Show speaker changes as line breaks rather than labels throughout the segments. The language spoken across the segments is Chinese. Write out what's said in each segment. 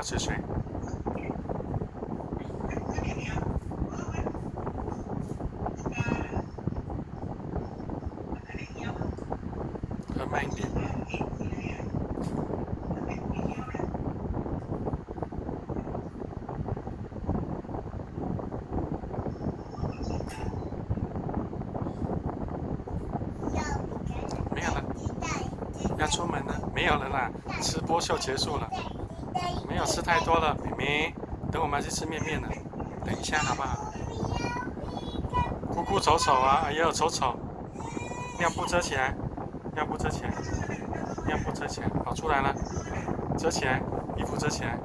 喝水水。喝慢一点。没有了，要出门了，没有了啦，吃播秀结束了，没有吃太多了，妹妹，等我们要去吃面面了，等一下好不好？姑姑丑丑啊，哎呦丑丑，尿布遮起来，尿布遮起来，尿布遮起来，跑出来了，遮起来，衣服遮起来，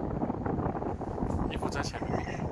衣服遮起来，妹妹。